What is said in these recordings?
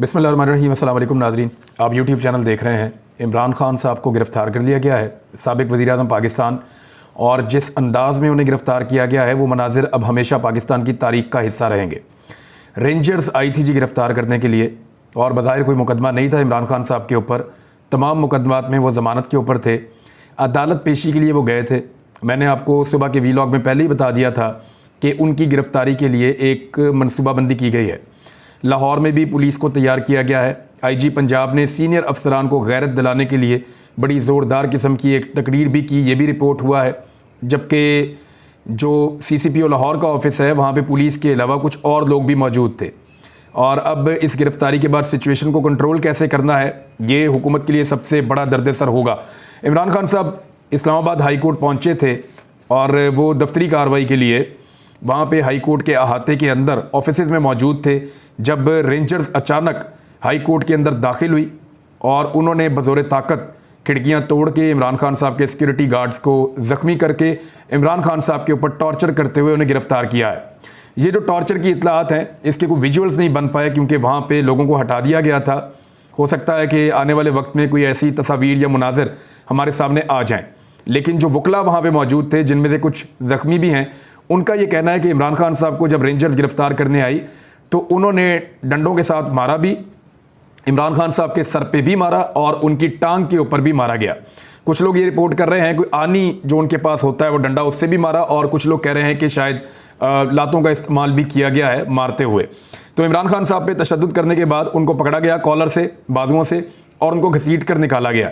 बिस्मिल्लाहिर्रहमानिर्रहीम। अस्सलाम वालेकुम नाज़रीन, आप यूट्यूब चैनल देख रहे हैं। इमरान खान साहब को गिरफ़्तार कर लिया गया है, साबिक़ वज़ीर-ए-आज़म पाकिस्तान, और जिस अंदाज़ में उन्हें गिरफ़्तार किया गया है वो मनाज़िर अब हमेशा पाकिस्तान की तारीख़ का हिस्सा रहेंगे। रेंजर्स आई थी जी गिरफ़्तार करने के लिए, और बज़ाहिर कोई मुकदमा नहीं था इमरान खान साहब के ऊपर। तमाम मुकदमात में वो ज़मानत के ऊपर थे, अदालत पेशी के लिए वो गए थे। मैंने आपको सुबह के वीलॉग में पहले ही बता दिया था कि उनकी गिरफ़्तारी के लिए एक मनसूबाबंदी की गई है। लाहौर में भी पुलिस को तैयार किया गया है। आईजी पंजाब ने सीनियर अफसरान को गैरत दिलाने के लिए बड़ी ज़ोरदार किस्म की एक तकरीर भी की, ये भी रिपोर्ट हुआ है। जबकि जो CCPO लाहौर का ऑफिस है वहाँ पे पुलिस के अलावा कुछ और लोग भी मौजूद थे। और अब इस गिरफ़्तारी के बाद सिचुएशन को कंट्रोल कैसे करना है, ये हुकूमत के लिए सबसे बड़ा दर्द-ए-सर होगा। इमरान खान साहब इस्लामाबाद हाई कोर्ट पहुँचे थे और वो दफ्तरी कार्रवाई के लिए वहाँ पे हाई कोर्ट के अहाते के अंदर ऑफिसेज़ में मौजूद थे, जब रेंजर्स अचानक हाई कोर्ट के अंदर दाखिल हुई और उन्होंने बज़ोर ताकत खिड़कियाँ तोड़ के इमरान खान साहब के सिक्योरिटी गार्ड्स को ज़ख्मी करके इमरान खान साहब के ऊपर टॉर्चर करते हुए उन्हें गिरफ़्तार किया है। ये जो टॉर्चर की इत्तलात हैं, इसके कोई विजुअल्स नहीं बन पाए क्योंकि वहाँ पे लोगों को हटा दिया गया था। हो सकता है कि आने वाले वक्त में कोई ऐसी तस्वीर या मुनाज़िर हमारे सामने आ जाएँ, लेकिन जो वकला वहाँ पे मौजूद थे, जिनमें से कुछ ज़ख्मी भी हैं, उनका ये कहना है कि इमरान खान साहब को जब रेंजर्स गिरफ़्तार करने आई तो उन्होंने डंडों के साथ मारा भी, इमरान खान साहब के सर पे भी मारा और उनकी टांग के ऊपर भी मारा गया। कुछ लोग ये रिपोर्ट कर रहे हैं कोई आनी जो उनके पास होता है वो डंडा, उससे भी मारा, और कुछ लोग कह रहे हैं कि शायद लातों का इस्तेमाल भी किया गया है मारते हुए। तो इमरान खान साहब पे तशद्दुद करने के बाद उनको पकड़ा गया कॉलर से, बाजुओं से, और उनको घसीट कर निकाला गया।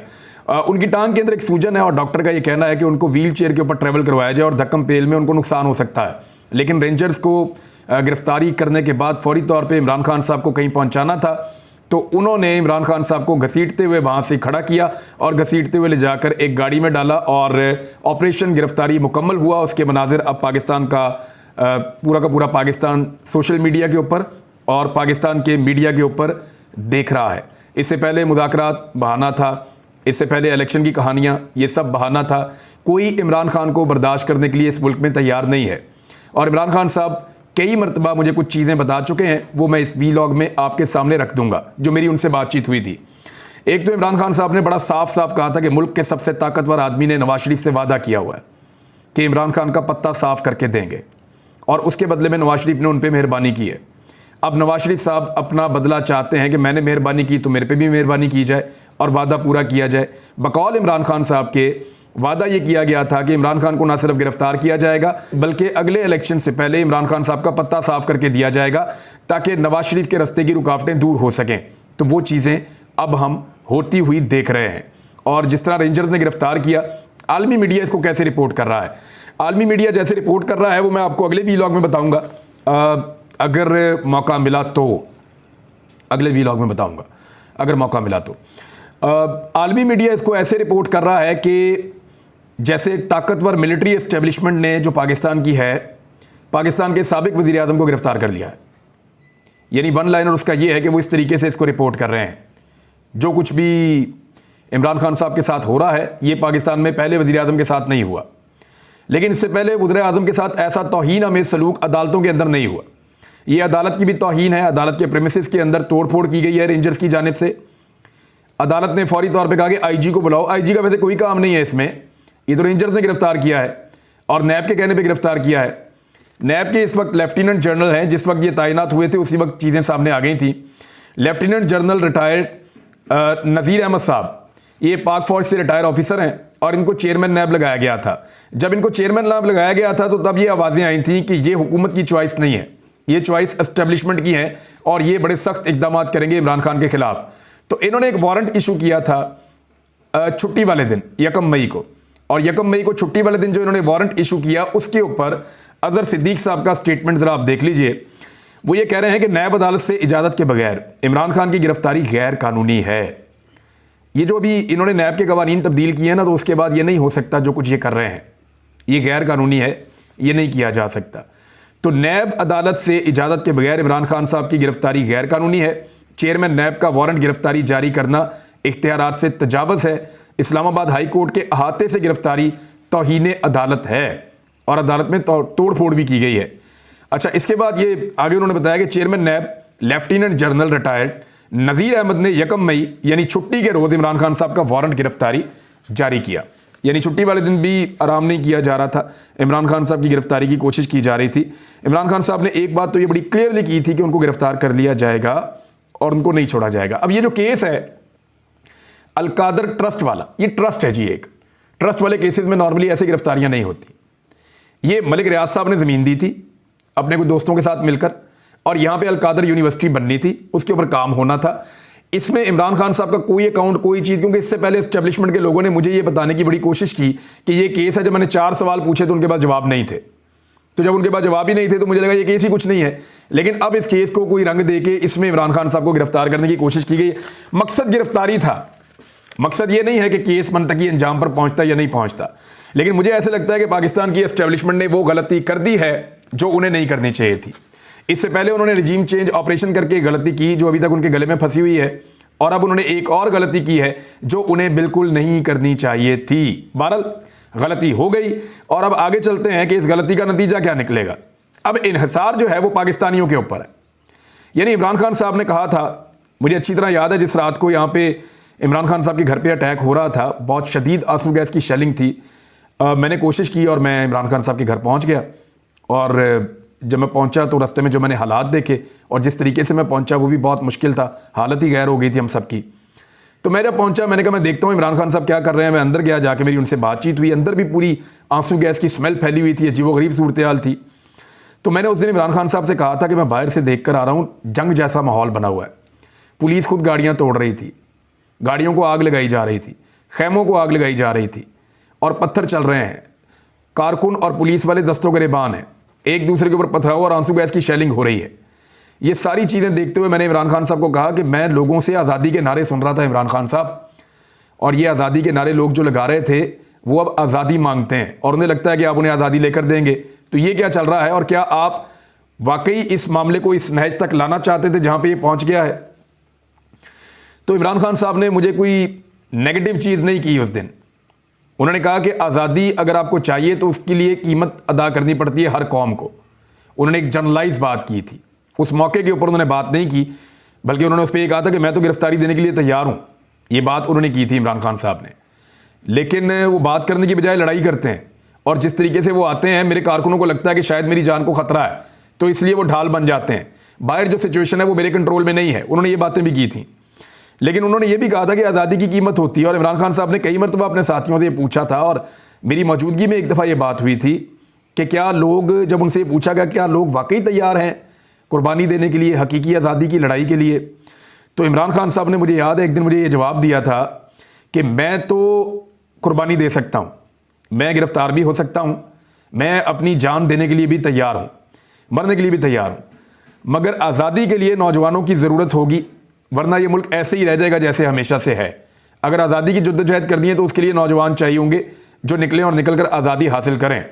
उनकी टांग के अंदर एक सूजन है और डॉक्टर का ये कहना है कि उनको व्हील चेयर के ऊपर ट्रैवल करवाया जाए और धक्कम पेल में उनको नुकसान हो सकता है। लेकिन रेंजर्स को गिरफ्तारी करने के बाद फौरी तौर पे इमरान खान साहब को कहीं पहुंचाना था, तो उन्होंने इमरान खान साहब को घसीटते हुए वहाँ से खड़ा किया और घसीटते हुए ले जाकर एक गाड़ी में डाला और ऑपरेशन गिरफ्तारी मुकम्मल हुआ। उसके मनाजिर अब पाकिस्तान का पूरा पाकिस्तान सोशल मीडिया के ऊपर और पाकिस्तान के मीडिया के ऊपर देख रहा है। इससे पहले मुज़ाकरात बहाना था, इससे पहले इलेक्शन की कहानियाँ, ये सब बहाना था। कोई इमरान खान को बर्दाश्त करने के लिए इस मुल्क में तैयार नहीं है। और इमरान खान साहब कई मरतबा मुझे कुछ चीज़ें बता चुके हैं, वो मैं इस वीलॉग में आपके सामने रख दूंगा जो मेरी उनसे बातचीत हुई थी। एक तो इमरान खान साहब ने बड़ा साफ साफ कहा था कि मुल्क के सबसे ताकतवर आदमी ने नवाज शरीफ से वादा किया हुआ है कि इमरान खान का पत्ता साफ करके देंगे, और उसके बदले में नवाज शरीफ ने उन पर मेहरबानी की है। अब नवाज शरीफ साहब अपना बदला चाहते हैं कि मैंने मेहरबानी की तो मेरे पे भी मेहरबानी की जाए और वादा पूरा किया जाए। बकौल इमरान खान साहब के वादा ये किया गया था कि इमरान खान को ना सिर्फ गिरफ्तार किया जाएगा बल्कि अगले इलेक्शन से पहले इमरान खान साहब का पत्ता साफ करके दिया जाएगा ताकि नवाज शरीफ के रास्ते की रुकावटें दूर हो सकें। तो वो चीज़ें अब हम होती हुई देख रहे हैं। और जिस तरह रेंजर्स ने गिरफ्तार किया, आलमी मीडिया इसको कैसे रिपोर्ट कर रहा है, आलमी मीडिया जैसे रिपोर्ट कर रहा है वो मैं आपको अगले वीलॉग में बताऊँगा। अगर मौका मिला तो अगले वीलॉग में बताऊंगा, अगर मौका मिला तो। आलमी मीडिया इसको ऐसे रिपोर्ट कर रहा है कि जैसे एक ताकतवर मिलिट्री एस्टेब्लिशमेंट ने जो पाकिस्तान की है, पाकिस्तान के साबिक वज़ीर-ए-आज़म को गिरफ्तार कर लिया है। यानी वन लाइनर उसका ये है कि वो इस तरीके से इसको रिपोर्ट कर रहे हैं, जो कुछ भी इमरान खान साहब के साथ हो रहा है ये पाकिस्तान में पहले वज़ीर-ए-आज़म के साथ नहीं हुआ, लेकिन इससे पहले वज़ीर-ए-आज़म के साथ ऐसा तौहीन आमेज़ सलूक अदालतों के अंदर नहीं हुआ। ये अदालत की भी तौहीन है। अदालत के प्रेमिसेस के अंदर तोड़ फोड़ की गई है रेंजर्स की जानिब से। अदालत ने फौरी तौर पे कहा कि आईजी को बुलाओ। आईजी का वैसे कोई काम नहीं है इसमें, ये तो रेंजर्स ने गिरफ्तार किया है और नैब के कहने पे गिरफ्तार किया है। नैब के इस वक्त लेफ्टिनेंट जनरल हैं, जिस वक्त ये तैनात हुए थे उसी वक्त चीज़ें सामने आ गई थी। लेफ्टिनेंट जनरल रिटायर्ड नज़ीर अहमद साहब, ये पाक फौज से रिटायर ऑफिसर हैं और इनको चेयरमैन नैब लगाया गया था। जब इनको चेयरमैन नैब लगाया गया था तो तब ये आवाज़ें आई थी कि ये हुकूमत की चॉइस नहीं है, ये चॉइस एस्टेब्लिशमेंट की है और ये बड़े सख्त इकदाम करेंगे इमरान खान के खिलाफ। तो इन्होंने एक वारंट इशू किया था छुट्टी वाले दिन 1 मई को, और 1 मई को छुट्टी वाले दिन जो इन्होंने वारंट इशू किया उसके ऊपर अजहर सिद्दीक साहब का स्टेटमेंट ज़रा आप देख लीजिए। वो ये कह रहे हैं कि नैब अदालत से इजाज़त के बगैर इमरान खान की गिरफ्तारी गैर कानूनी है। ये जो अभी इन्होंने नैब के कवानीन तब्दील किए हैं ना, तो उसके बाद ये नहीं हो सकता जो कुछ ये कर रहे हैं, ये गैर कानूनी है, ये नहीं किया जा सकता। तो नैब अदालत से इजाज़त के बगैर इमरान खान साहब की गिरफ्तारी गैर कानूनी है। चेयरमैन नैब का वारंट गिरफ्तारी जारी करना इख्तियारात से तजावज़ है। इस्लामाबाद हाई कोर्ट के अहाते से गिरफ्तारी तौहीन अदालत है और अदालत में तोड़ फोड़ भी की गई है। अच्छा, इसके बाद ये आगे उन्होंने बताया कि चेयरमैन नैब लेफ्टिनेंट जनरल रिटायर्ड नज़ीर अहमद ने 1 मई यानी छुट्टी के रोज़ इमरान खान साहब का वारंट गिरफ्तारी जारी किया। यानी छुट्टी वाले दिन भी आराम नहीं किया जा रहा था, इमरान खान साहब की गिरफ्तारी की कोशिश की जा रही थी। इमरान खान साहब ने एक बात तो ये बड़ी क्लियरली की थी कि उनको गिरफ्तार कर लिया जाएगा और उनको नहीं छोड़ा जाएगा। अब ये जो केस है अलकादर ट्रस्ट वाला, ये ट्रस्ट है जी, एक ट्रस्ट वाले केसेस में नॉर्मली ऐसे गिरफ्तारियां नहीं होती। ये मलिक रियाज साहब ने ज़मीन दी थी अपने कुछ दोस्तों के साथ मिलकर, और यहाँ पे अलकादर यूनिवर्सिटी बननी थी, उसके ऊपर काम होना था। इसमें इमरान खान साहब का कोई अकाउंट, कोई चीज़, क्योंकि इससे पहले एस्टेब्लिशमेंट के लोगों ने मुझे ये बताने की बड़ी कोशिश की कि ये केस है। जब मैंने 4 सवाल पूछे तो उनके पास जवाब नहीं थे, तो जब उनके पास जवाब ही नहीं थे तो मुझे लगा ये केस ही कुछ नहीं है। लेकिन अब इस केस को कोई रंग दे के इसमें इमरान खान साहब को गिरफ्तार करने की कोशिश की गई। मकसद गिरफ्तारी था, मकसद ये नहीं है कि केस मंतकी अंजाम पर पहुंचता या नहीं पहुंचता। लेकिन मुझे ऐसे लगता है कि पाकिस्तान की एस्टेब्लिशमेंट ने वो गलती कर दी है जो उन्हें नहीं करनी चाहिए थी। इससे पहले उन्होंने रिजीम चेंज ऑपरेशन करके गलती की जो अभी तक उनके गले में फंसी हुई है, और अब उन्होंने एक और गलती की है जो उन्हें बिल्कुल नहीं करनी चाहिए थी। बहरहाल गलती हो गई, और अब आगे चलते हैं कि इस गलती का नतीजा क्या निकलेगा। अब इन्हिसार जो है वो पाकिस्तानियों के ऊपर है। यानी इमरान खान साहब ने कहा था, मुझे अच्छी तरह याद है जिस रात को यहाँ पे इमरान खान साहब के घर पे अटैक हो रहा था, बहुत शदीद आंसू गैस की शेलिंग थी। मैंने कोशिश की और मैं इमरान खान साहब के घर पहुँच गया, और जब मैं पहुंचा तो रास्ते में जो मैंने हालात देखे और जिस तरीके से मैं पहुंचा वो भी बहुत मुश्किल था, हालत ही गैर हो गई थी हम सब की। तो मैं जब पहुंचा मैंने कहा मैं देखता हूँ इमरान खान साहब क्या कर रहे हैं। मैं अंदर गया, जाके मेरी उनसे बातचीत हुई। अंदर भी पूरी आंसू गैस की स्मेल फैली हुई थी, अजीबोगरीब सूरत हाल थी। तो मैंने उस दिन इमरान खान साहब से कहा था कि मैं बाहर से देख कर आ रहा हूँ, जंग जैसा माहौल बना हुआ है। पुलिस खुद गाड़ियाँ तोड़ रही थी, गाड़ियों को आग लगाई जा रही थी, खैमों को आग लगाई जा रही थी, और पत्थर चल रहे हैं। कारकुन और पुलिस वाले दस्तों गिरबान हैं, एक दूसरे के ऊपर पथराव और आंसू गैस की शेलिंग हो रही है। ये सारी चीज़ें देखते हुए मैंने इमरान खान साहब को कहा कि मैं लोगों से आज़ादी के नारे सुन रहा था इमरान खान साहब, और ये आज़ादी के नारे लोग जो लगा रहे थे वो अब आज़ादी मांगते हैं, और उन्हें लगता है कि आप उन्हें आज़ादी लेकर देंगे। तो ये क्या चल रहा है, और क्या आप वाकई इस मामले को इस नहज तक लाना चाहते थे जहाँ पर ये पहुँच गया है? तो इमरान खान साहब ने मुझे कोई नेगेटिव चीज़ नहीं की उस दिन। उन्होंने कहा कि आज़ादी अगर आपको चाहिए तो उसके लिए कीमत अदा करनी पड़ती है हर कौम को। उन्होंने एक जनरलाइज बात की थी, उस मौके के ऊपर उन्होंने बात नहीं की, बल्कि उन्होंने उस पर यह कहा था कि मैं तो गिरफ्तारी देने के लिए तैयार हूँ। ये बात उन्होंने की थी इमरान खान साहब ने। लेकिन वो बात करने की बजाय लड़ाई करते हैं, और जिस तरीके से वो आते हैं मेरे कारकुनों को लगता है कि शायद मेरी जान को खतरा है, तो इसलिए वो ढाल बन जाते हैं। बाहर जो सिचुएशन है वो मेरे कंट्रोल में नहीं है। उन्होंने ये बातें भी की थी, लेकिन उन्होंने ये भी कहा था कि आज़ादी की कीमत होती है। और इमरान खान साहब ने कई मरतबा अपने साथियों से ये पूछा था, और मेरी मौजूदगी में एक दफ़ा ये बात हुई थी कि क्या लोग, जब उनसे पूछा गया क्या लोग वाकई तैयार हैं कुर्बानी देने के लिए, हकीकी आज़ादी की लड़ाई के लिए, तो इमरान खान साहब ने, मुझे याद है, एक दिन मुझे ये जवाब दिया था कि मैं तो कुर्बानी दे सकता हूँ, मैं गिरफ़्तार भी हो सकता हूँ, मैं अपनी जान देने के लिए भी तैयार हूँ, मरने के लिए भी तैयार हूँ, मगर आज़ादी के लिए नौजवानों की ज़रूरत होगी, वरना ये मुल्क ऐसे ही रह जाएगा जैसे हमेशा से है। अगर आज़ादी की जद्दोजहद करनी है तो उसके लिए नौजवान चाहिए होंगे जो निकलें और निकल कर आज़ादी हासिल करें।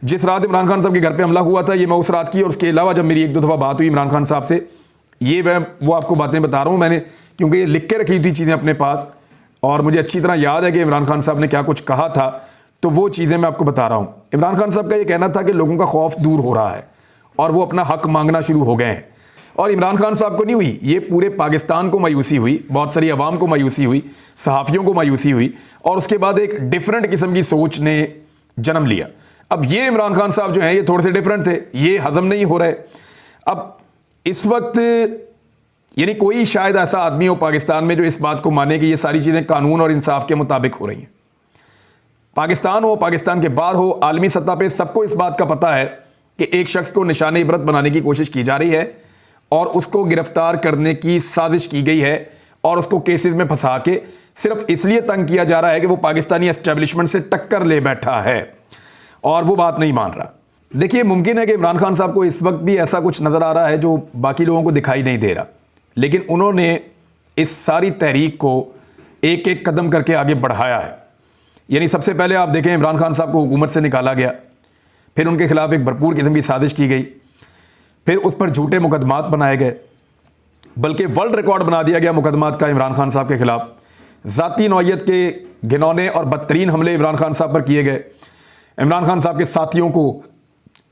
जिस रात इमरान खान साहब के घर पे हमला हुआ था, ये मैं उस रात की, और उसके अलावा जब मेरी 1-2 दफ़ा बात हुई इमरान खान साहब से, ये वो आपको बातें बता रहा हूँ मैंने, क्योंकि ये लिख के रखी थी चीज़ें अपने पास, और मुझे अच्छी तरह याद है कि इमरान खान साहब ने क्या कुछ कहा था, तो वो चीज़ें मैं आपको बता रहा हूँ। इमरान खान साहब का ये कहना था कि लोगों का खौफ दूर हो रहा है और वो अपना हक मांगना शुरू हो गए हैं। और इमरान खान साहब को नहीं हुई, ये पूरे पाकिस्तान को मायूसी हुई, बहुत सारी आवाम को मायूसी हुई, सहाफ़ियों को मायूसी हुई, और उसके बाद एक डिफरेंट किस्म की सोच ने जन्म लिया। अब ये इमरान खान साहब जो हैं ये थोड़े से डिफरेंट थे, ये हजम नहीं हो रहे। अब इस वक्त यानी कोई शायद ऐसा आदमी हो पाकिस्तान में जो इस बात को माने कि ये सारी चीज़ें कानून और इंसाफ के मुताबिक हो रही हैं। पाकिस्तान हो, पाकिस्तान के बाहर हो, आलमी सतह पे सबको इस बात का पता है कि एक शख्स को निशान इबरत बनाने की कोशिश की जा रही है और उसको गिरफ्तार करने की साजिश की गई है और उसको केसेस में फंसा के सिर्फ इसलिए तंग किया जा रहा है कि वो पाकिस्तानी एस्टेब्लिशमेंट से टक्कर ले बैठा है और वो बात नहीं मान रहा। देखिए, मुमकिन है कि इमरान खान साहब को इस वक्त भी ऐसा कुछ नज़र आ रहा है जो बाकी लोगों को दिखाई नहीं दे रहा, लेकिन उन्होंने इस सारी तहरीक को एक एक कदम करके आगे बढ़ाया है। यानी सबसे पहले आप देखें, इमरान खान साहब को हुकूमत से निकाला गया, फिर उनके खिलाफ एक भरपूर किस्म की साजिश की गई, फिर उस पर झूठे मुकदमात बनाए गए, बल्कि वर्ल्ड रिकॉर्ड बना दिया गया मुकदमात का इमरान खान साहब के खिलाफ। ज़ाती नौइयत के घिनौने और बदतरीन हमले इमरान खान साहब पर किए गए। इमरान खान साहब के साथियों को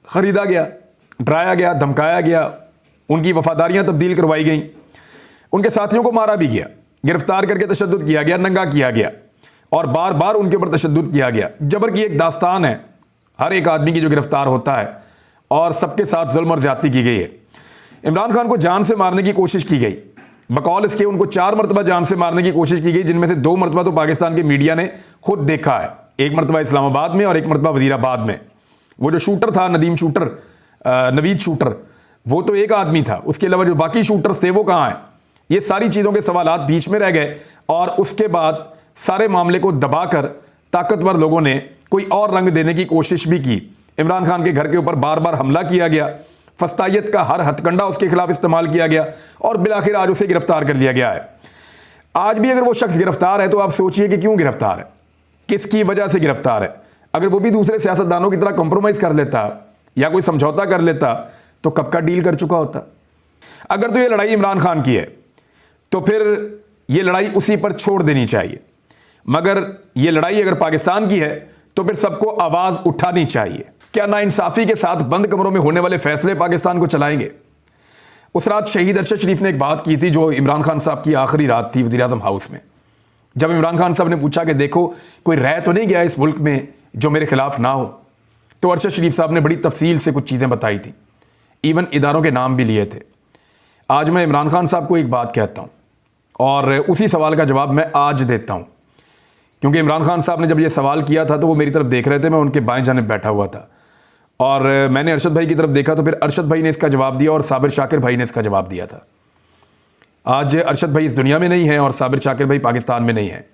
ख़रीदा गया, डराया गया, धमकाया गया, उनकी वफादारियाँ तब्दील करवाई गई। उनके साथियों को मारा भी गया, गिरफ्तार करके तशद्दुद किया गया, नंगा किया गया और बार बार उनके ऊपर तशद्दुद किया गया। जबर की एक दास्तान है हर एक आदमी की जो गिरफ्तार होता है और सबके साथ जुल्म और ज्यादती की गई है। इमरान खान को जान से मारने की कोशिश की गई, बकौल इसके उनको 4 मरतबा जान से मारने की कोशिश की गई, जिनमें से 2 मरतबा तो पाकिस्तान के मीडिया ने खुद देखा है, एक मरतबा इस्लामाबाद में और एक मरतबा वजीराबाद में। वो जो शूटर था नदीम शूटर, नवीद शूटर, वो तो एक आदमी था, उसके अलावा जो बाकी शूटर्स थे वो कहाँ हैं? ये सारी चीज़ों के सवालात बीच में रह गए और उसके बाद सारे मामले को दबाकर ताकतवर लोगों ने कोई और रंग देने की कोशिश भी की। इमरान खान के घर के ऊपर बार बार हमला किया गया, फस्तायत का हर हथकंडा उसके खिलाफ इस्तेमाल किया गया और बिलाखिर आज उसे गिरफ्तार कर लिया गया है। आज भी अगर वो शख्स गिरफ्तार है तो आप सोचिए कि क्यों गिरफ्तार है, किसकी वजह से गिरफ्तार है। अगर वो भी दूसरे सियासतदानों की तरह कॉम्प्रोमाइज़ कर लेता या कोई समझौता कर लेता तो कब का डील कर चुका होता। अगर तो ये लड़ाई इमरान खान की है तो फिर ये लड़ाई उसी पर छोड़ देनी चाहिए, मगर ये लड़ाई अगर पाकिस्तान की है तो फिर सबको आवाज़ उठानी चाहिए। क्या नाइंसाफ़ी के साथ बंद कमरों में होने वाले फैसले पाकिस्तान को चलाएंगे? उस रात शहीद अरशद शरीफ ने एक बात की थी जो इमरान खान साहब की आखिरी रात थी वज़ीर-ए-आज़म हाउस में। जब इमरान खान साहब ने पूछा कि देखो कोई रह तो नहीं गया इस मुल्क में जो मेरे खिलाफ ना हो, तो अरशद शरीफ साहब ने बड़ी तफसील से कुछ चीज़ें बताई थी, इवन इदारों के नाम भी लिए थे। आज मैं इमरान खान साहब को एक बात कहता हूँ और उसी सवाल का जवाब मैं आज देता हूँ, क्योंकि इमरान खान साहब ने जब ये सवाल किया था तो वो मेरी तरफ देख रहे थे, मैं उनके बाएं जानिब बैठा हुआ था और मैंने अरशद भाई की तरफ देखा तो फिर अरशद भाई ने इसका जवाब दिया और साबिर शाकिर भाई ने इसका जवाब दिया था। आज अरशद भाई इस दुनिया में नहीं है और साबिर शाकिर भाई पाकिस्तान में नहीं है,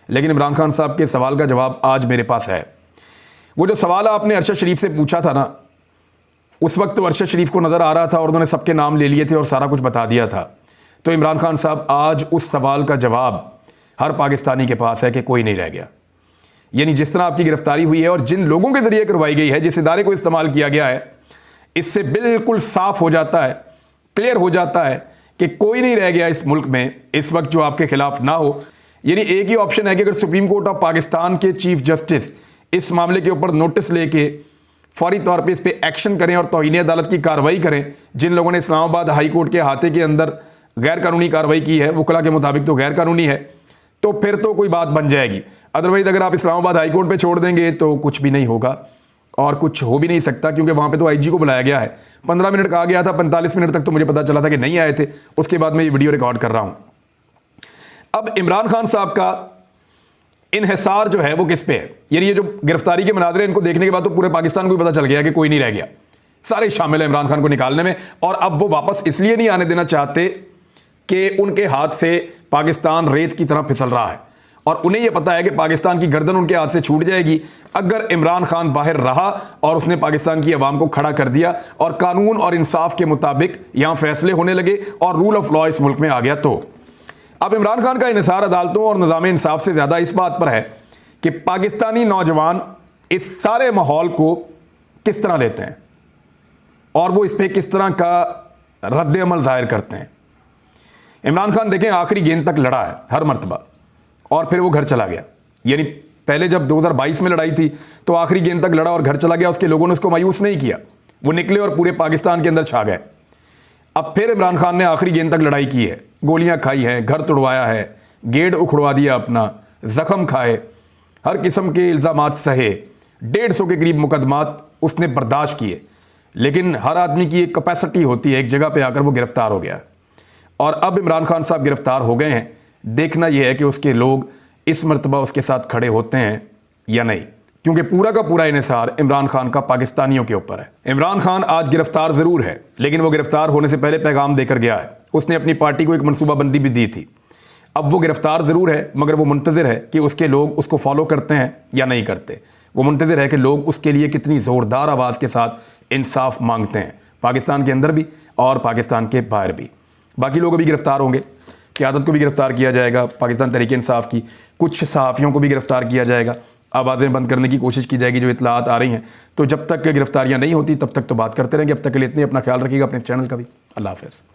लेकिन इमरान खान साहब के सवाल का जवाब आज मेरे पास है। वो जो सवाल आपने अरशद शरीफ से पूछा था ना, उस वक्त तो अरशद शरीफ को नज़र आ रहा था और उन्होंने सबके नाम ले लिए थे और सारा कुछ बता दिया था। तो इमरान खान साहब आज उस सवाल का जवाब हर पाकिस्तानी के पास है कि कोई नहीं रह गया। यानी जिस तरह आपकी गिरफ्तारी हुई है और जिन लोगों के ज़रिए करवाई गई है, जिस इदारे को इस्तेमाल किया गया है, इससे बिल्कुल साफ हो जाता है, क्लियर हो जाता है कि कोई नहीं रह गया इस मुल्क में इस वक्त जो आपके खिलाफ ना हो। यानी एक ही ऑप्शन है कि अगर सुप्रीम कोर्ट ऑफ पाकिस्तान के चीफ जस्टिस इस मामले के ऊपर नोटिस लेके फौरी तौर पे इस पर एक्शन करें और तौहीन अदालत की कार्रवाई करें, जिन लोगों ने इस्लामाबाद हाई कोर्ट के अहाते के अंदर गैर कानूनी कार्रवाई की है, वकला के मुताबिक तो गैर कानूनी है, तो फिर तो कोई बात बन जाएगी। अदरवाइज अगर आप इस्लामाबाद हाई कोर्ट पे छोड़ देंगे तो कुछ भी नहीं होगा और कुछ हो भी नहीं सकता, क्योंकि वहाँ पे तो आईजी को बुलाया गया है। 15 मिनट कहा गया था, 45 मिनट तक तो मुझे पता चला था कि नहीं आए थे। उसके बाद मैं ये वीडियो रिकॉर्ड कर रहा हूँ। अब इमरान खान साहब का इन्हिसार जो है वो किस पे है? यानी ये जो गिरफ्तारी के मनाज़रे, इनको देखने के बाद तो पूरे पाकिस्तान को भी पता चल गया कि कोई नहीं रह गया, सारे शामिल हैं इमरान खान को निकालने में। और अब वो वापस इसलिए नहीं आने देना चाहते कि उनके हाथ से पाकिस्तान रेत की तरह फिसल रहा है और उन्हें यह पता है कि पाकिस्तान की गर्दन उनके हाथ से छूट जाएगी अगर इमरान खान बाहर रहा और उसने पाकिस्तान की आवाम को खड़ा कर दिया और कानून और इंसाफ के मुताबिक यहां फैसले होने लगे और रूल ऑफ लॉ इस मुल्क में आ गया। तो अब इमरान खान का इन्हिसार अदालतों और निज़ाम इंसाफ से ज़्यादा इस बात पर है कि पाकिस्तानी नौजवान इस सारे माहौल को किस तरह लेते हैं और वो इस पर किस तरह का रद्द अमल ज़ाहिर करते हैं। इमरान खान देखें आखिरी गेंद तक लड़ा है हर मरतबा और फिर वो घर चला गया। यानी पहले जब 2022 में लड़ाई थी तो आखिरी गेंद तक लड़ा और घर चला गया, उसके लोगों ने उसको मायूस नहीं किया, वो निकले और पूरे पाकिस्तान के अंदर छा गए। अब फिर इमरान खान ने आखिरी गेंद तक लड़ाई की है, गोलियां खाई हैं, घर तोड़वाया है, गेट उखड़वा दिया अपना, ज़ख्म खाए, हर किस्म के इल्ज़ामात सहे, 150 के करीब मुकदमात उसने बर्दाश्त किए। लेकिन हर आदमी की एक कैपेसिटी होती है, एक जगह पर आकर वो गिरफ्तार हो गया और अब इमरान खान साहब गिरफ्तार हो गए हैं। देखना यह है कि उसके लोग इस मरतबा उसके साथ खड़े होते हैं या नहीं, क्योंकि पूरा का पूरा इन्हिसार इमरान खान का पाकिस्तानियों के ऊपर है। इमरान खान आज गिरफ्तार ज़रूर है, लेकिन वो गिरफ्तार होने से पहले पैगाम देकर गया है। उसने अपनी पार्टी को एक मनसूबाबंदी भी दी थी। अब वो गिरफ्तार ज़रूर है, मगर वो मुंतज़िर है कि उसके लोग उसको फॉलो करते हैं या नहीं करते। वो मुंतज़िर है कि लोग उसके लिए कितनी ज़ोरदार आवाज़ के साथ इंसाफ मांगते हैं, पाकिस्तान के अंदर भी और पाकिस्तान के बाहर भी। बाकी लोग अभी गिरफ्तार होंगे, क़यादत को भी गिरफ्तार किया जाएगा, पाकिस्तान तहरीक इंसाफ की कुछ सहाफ़ियों को भी गिरफ्तार किया जाएगा, आवाज़ें बंद करने की कोशिश की जाएगी जो इतलात आ रही हैं। तो जब तक गिरफ्तारियाँ नहीं होती तब तक तो बात करते रहेंगे। अब तक के लिए इतने, अपना ख्याल रखिएगा, अपने चैनल का भी। अल्लाह हाफ़िज़।